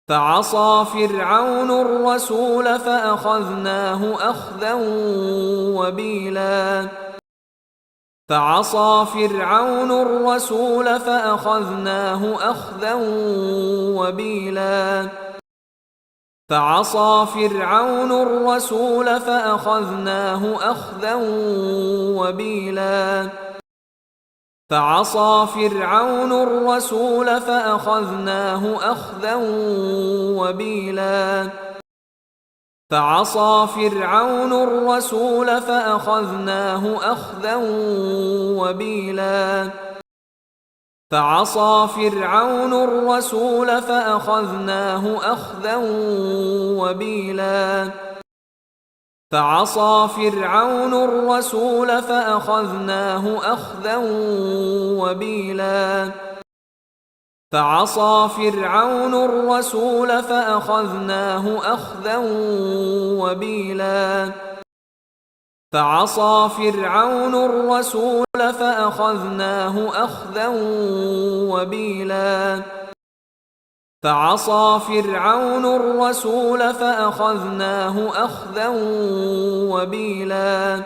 فعصى فرعون الرسول فأخذناه أخذا وبيلا فعصى فرعون الرسول فأخذناه أخذا وبيلا فعصى فرعون الرسول فأخذناه أخذا وبيلا فعصى فرعون الرسول فأخذناه أخذا وبيلا فعصى فرعون الرسول فأخذناه أخذا وبيلا فعصى فرعون الرسول فأخذناه أخذا وبيلا فعصى فرعون الرسول فأخذناه أخذا وبيلا فعصى فرعون الرسول فأخذناه أخذا وبيلا فعصى فرعون الرسول فأخذناه أخذا وبيلا فعصى فرعون الرسول فأخذناه أخذا وبيلا